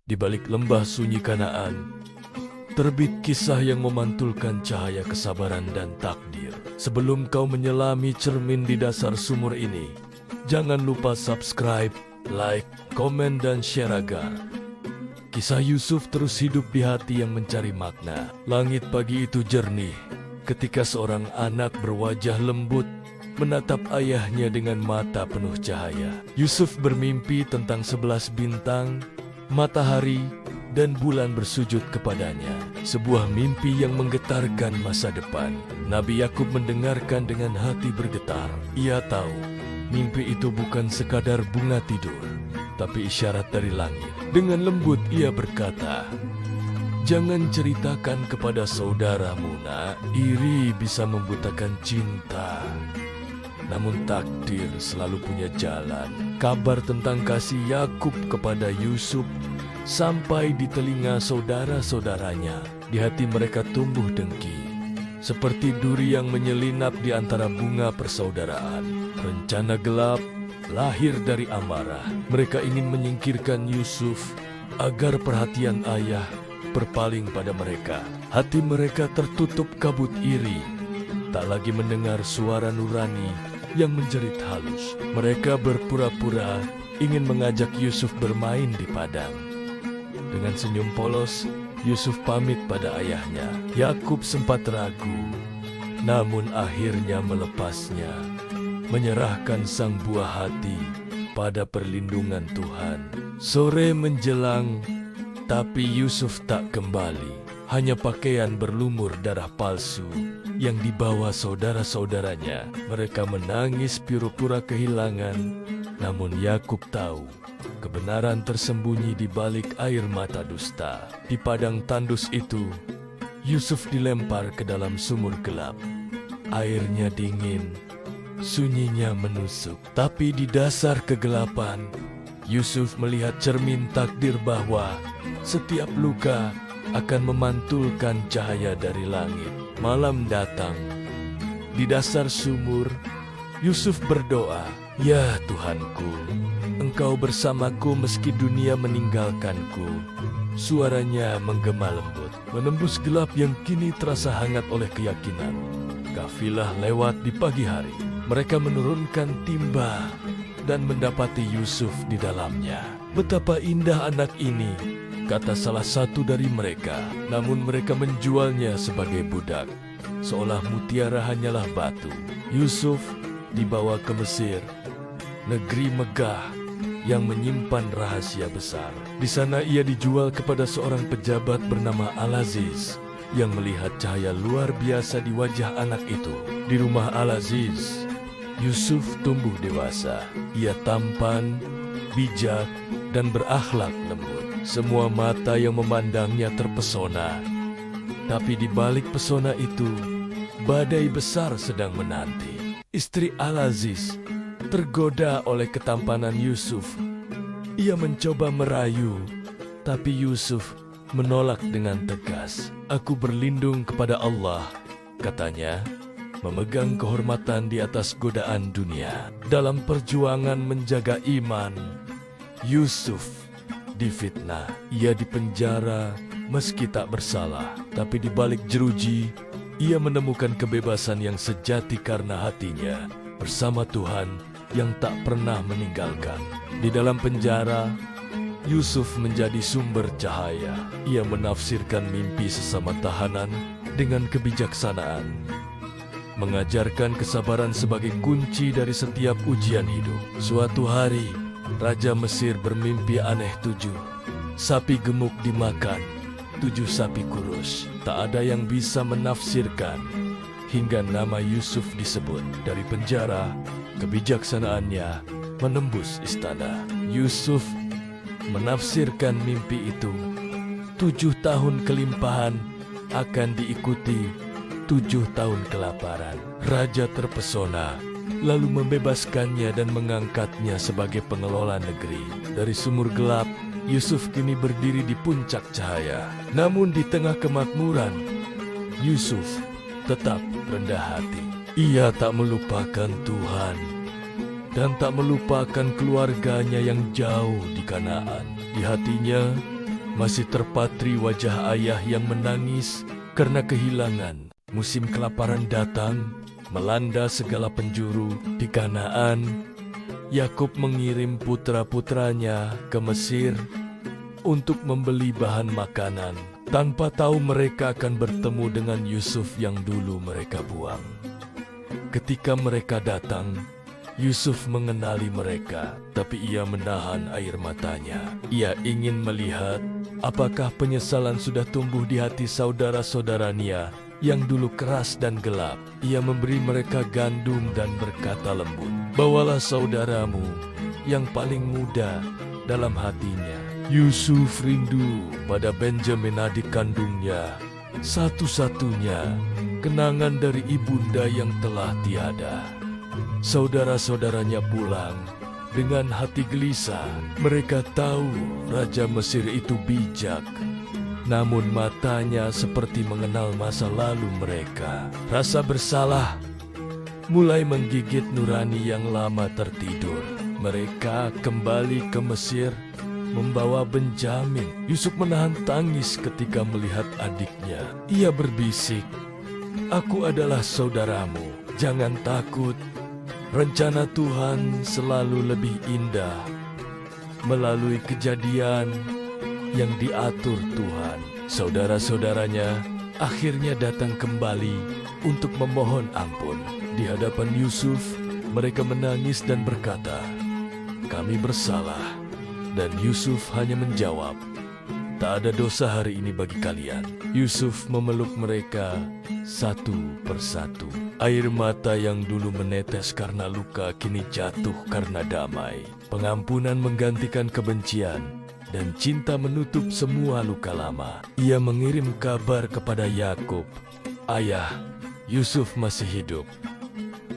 Di balik lembah sunyi Kanaan, terbit kisah yang memantulkan cahaya kesabaran dan takdir. Sebelum kau menyelami cermin di dasar sumur ini, jangan lupa subscribe, like, komen, dan share agar kisah Yusuf terus hidup di hati yang mencari makna. Langit pagi itu jernih ketika seorang anak berwajah lembut menatap ayahnya dengan mata penuh cahaya. Yusuf bermimpi tentang 11 bintang, matahari, dan bulan bersujud kepadanya. Sebuah mimpi yang menggetarkan masa depan. Nabi Yakub mendengarkan dengan hati bergetar. Ia tahu mimpi itu bukan sekadar bunga tidur, tapi isyarat dari langit. Dengan lembut ia berkata, "Jangan ceritakan kepada saudaramu, nak. Iri bisa membutakan cinta. Namun takdir selalu punya jalan." Kabar tentang kasih Yakub kepada Yusuf sampai di telinga saudara-saudaranya. Di hati mereka tumbuh dengki, seperti duri yang menyelinap di antara bunga persaudaraan. Rencana gelap lahir dari amarah. Mereka ingin menyingkirkan Yusuf agar perhatian ayah berpaling pada mereka. Hati mereka tertutup kabut iri, tak lagi mendengar suara nurani yang menjerit halus. Mereka berpura-pura ingin mengajak Yusuf bermain di padang. Dengan senyum polos, Yusuf pamit pada ayahnya. Yakub sempat ragu, namun akhirnya melepasnya, menyerahkan sang buah hati pada perlindungan Tuhan. Sore menjelang, tapi Yusuf tak kembali. Hanya pakaian berlumur darah palsu yang dibawa saudara-saudaranya. Mereka menangis pura-pura kehilangan, namun Yakub tahu kebenaran tersembunyi di balik air mata dusta. Di padang tandus itu, Yusuf dilempar ke dalam sumur gelap. Airnya dingin, sunyinya menusuk. Tapi di dasar kegelapan, Yusuf melihat cermin takdir bahwa setiap luka akan memantulkan cahaya dari langit. Malam datang. Di dasar sumur, Yusuf berdoa, "Ya Tuhanku, Engkau bersamaku meski dunia meninggalkanku." Suaranya menggema lembut, menembus gelap yang kini terasa hangat oleh keyakinan. Kafilah lewat di pagi hari. Mereka menurunkan timba dan mendapati Yusuf di dalamnya. "Betapa indah anak ini," kata salah satu dari mereka. Namun mereka menjualnya sebagai budak, seolah mutiara hanyalah batu. Yusuf dibawa ke Mesir, negeri megah yang menyimpan rahasia besar. Di sana ia dijual kepada seorang pejabat bernama Al-Aziz yang melihat cahaya luar biasa di wajah anak itu. Di rumah Al-Aziz, Yusuf tumbuh dewasa. Ia tampan, bijak, dan berakhlak lembut. Semua mata yang memandangnya terpesona. Tapi di balik pesona itu, badai besar sedang menanti. Istri Al-Aziz tergoda oleh ketampanan Yusuf. Ia mencoba merayu, tapi Yusuf menolak dengan tegas. "Aku berlindung kepada Allah," katanya, memegang kehormatan di atas godaan dunia. Dalam perjuangan menjaga iman, Yusuf difitnah. Ia dipenjara meski tak bersalah. Tapi di balik jeruji, ia menemukan kebebasan yang sejati karena hatinya bersama Tuhan yang tak pernah meninggalkan. Di dalam penjara, Yusuf menjadi sumber cahaya. Ia menafsirkan mimpi sesama tahanan dengan kebijaksanaan, mengajarkan kesabaran sebagai kunci dari setiap ujian hidup. Suatu hari, Raja Mesir bermimpi aneh 7 sapi gemuk dimakan, 7 sapi kurus. Tak ada yang bisa menafsirkan hingga nama Yusuf disebut. Dari penjara, kebijaksanaannya menembus istana. Yusuf menafsirkan mimpi itu. 7 tahun kelimpahan akan diikuti 7 tahun kelaparan. Raja terpesona, lalu membebaskannya dan mengangkatnya sebagai pengelola negeri. Dari sumur gelap, Yusuf kini berdiri di puncak cahaya. Namun di tengah kemakmuran, Yusuf tetap rendah hati. Ia tak melupakan Tuhan dan tak melupakan keluarganya yang jauh di Kanaan. Di hatinya Masih terpatri wajah ayah yang menangis karena kehilangan. Musim kelaparan datang, melanda segala penjuru di Kanaan. Yakub mengirim putra-putranya ke Mesir untuk membeli bahan makanan, tanpa tahu mereka akan bertemu dengan Yusuf yang dulu mereka buang. Ketika mereka datang, Yusuf mengenali mereka, tapi ia menahan air matanya. Ia ingin melihat apakah penyesalan sudah tumbuh di hati saudara-saudaranya yang dulu keras dan gelap. Ia memberi mereka gandum dan berkata lembut, "Bawalah saudaramu yang paling muda dalam hatinya." Yusuf rindu pada Benjamin adik kandungnya, satu-satunya kenangan dari ibunda yang telah tiada. Saudara-saudaranya pulang dengan hati gelisah. Mereka tahu Raja Mesir itu bijak, namun matanya seperti mengenal masa lalu mereka. Rasa bersalah mulai menggigit nurani yang lama tertidur. Mereka kembali ke Mesir membawa Benjamin. Yusuf menahan tangis ketika melihat adiknya. Ia berbisik, "Aku adalah saudaramu, jangan takut. Rencana Tuhan selalu lebih indah melalui kejadian yang diatur Tuhan." Saudara-saudaranya akhirnya datang kembali untuk memohon ampun. Di hadapan Yusuf, mereka menangis dan berkata, "Kami bersalah." Dan Yusuf hanya menjawab, "Tak ada dosa hari ini bagi kalian." Yusuf memeluk mereka satu persatu. Air mata yang dulu menetes karena luka kini jatuh karena damai. Pengampunan menggantikan kebencian dan cinta menutup semua luka lama. Ia mengirim kabar kepada Yakub, "Ayah, Yusuf masih hidup."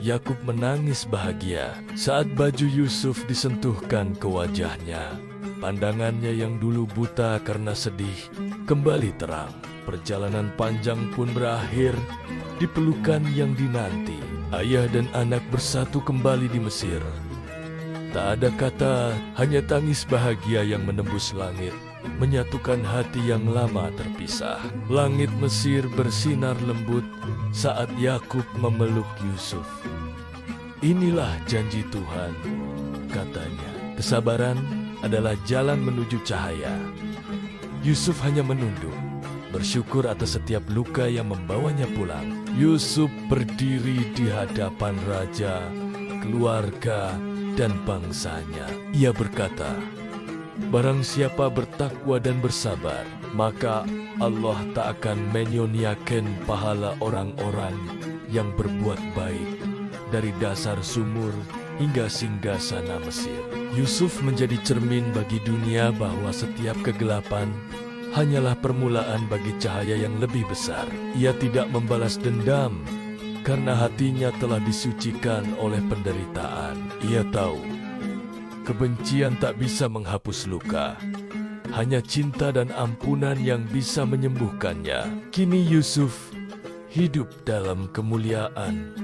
Yakub menangis bahagia saat baju Yusuf disentuhkan ke wajahnya. Pandangannya yang dulu buta karena sedih kembali terang. Perjalanan panjang pun berakhir di pelukan yang dinanti. Ayah dan anak bersatu kembali di Mesir. Tak ada kata, hanya tangis bahagia yang menembus langit, menyatukan hati yang lama terpisah. Langit Mesir bersinar lembut saat Yakub memeluk Yusuf. "Inilah janji Tuhan," katanya. "Kesabaran adalah jalan menuju cahaya." Yusuf hanya menunduk, bersyukur atas setiap luka yang membawanya pulang. Yusuf berdiri di hadapan raja, keluarga, dan bangsanya. Ia berkata, "Barang siapa bertakwa dan bersabar, maka Allah tak akan menyia-nyiakan pahala orang-orang yang berbuat baik dari dasar sumur hingga singgasana Mesir." Yusuf menjadi cermin bagi dunia bahwa setiap kegelapan hanyalah permulaan bagi cahaya yang lebih besar. Ia tidak membalas dendam karena hatinya telah disucikan oleh penderitaan. Ia tahu kebencian tak bisa menghapus luka, hanya cinta dan ampunan yang bisa menyembuhkannya. Kini Yusuf hidup dalam kemuliaan,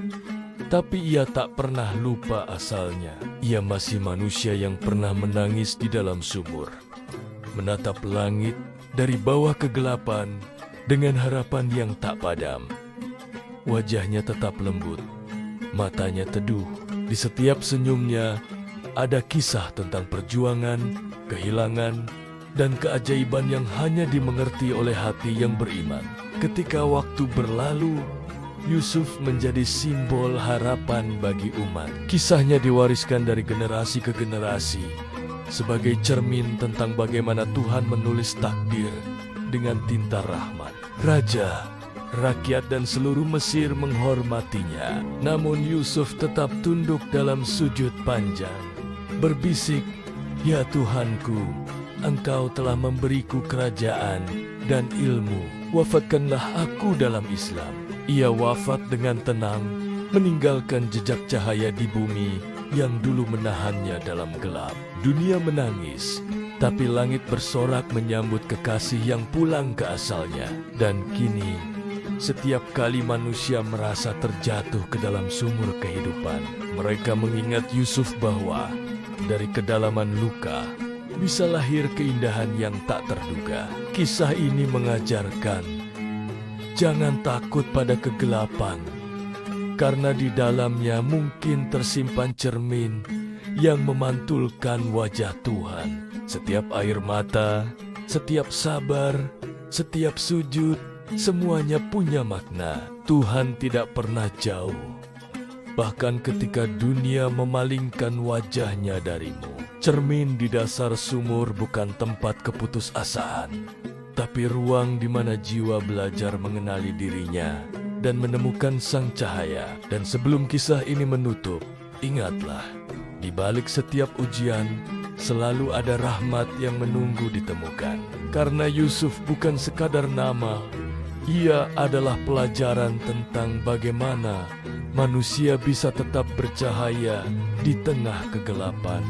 tapi ia tak pernah lupa asalnya. Ia masih manusia yang pernah menangis di dalam sumur, menatap langit dari bawah kegelapan dengan harapan yang tak padam. Wajahnya tetap lembut, matanya teduh. Di setiap senyumnya ada kisah tentang perjuangan, kehilangan, dan keajaiban yang hanya dimengerti oleh hati yang beriman. Ketika waktu berlalu, Yusuf menjadi simbol harapan bagi umat. Kisahnya diwariskan dari generasi ke generasi sebagai cermin tentang bagaimana Tuhan menulis takdir dengan tinta rahmat. Raja, rakyat, dan seluruh Mesir menghormatinya. Namun Yusuf tetap tunduk dalam sujud panjang, berbisik, "Ya Tuhanku, Engkau telah memberiku kerajaan dan ilmu. Wafatkanlah aku dalam Islam." Ia wafat dengan tenang, meninggalkan jejak cahaya di bumi yang dulu menahannya dalam gelap. Dunia menangis, tapi langit bersorak menyambut kekasih yang pulang ke asalnya. Dan kini, setiap kali manusia merasa terjatuh ke dalam sumur kehidupan, mereka mengingat Yusuf bahwa dari kedalaman luka, bisa lahir keindahan yang tak terduga. Kisah ini mengajarkan, jangan takut pada kegelapan, karena di dalamnya mungkin tersimpan cermin yang memantulkan wajah Tuhan. Setiap air mata, setiap sabar, setiap sujud, semuanya punya makna. Tuhan tidak pernah jauh, bahkan ketika dunia memalingkan wajahnya darimu. Cermin di dasar sumur bukan tempat keputusasaan, tapi ruang di mana jiwa belajar mengenali dirinya dan menemukan sang cahaya. Dan sebelum kisah ini menutup, ingatlah, di balik setiap ujian, selalu ada rahmat yang menunggu ditemukan. Karena Yusuf bukan sekadar nama, ia adalah pelajaran tentang bagaimana manusia bisa tetap bercahaya di tengah kegelapan.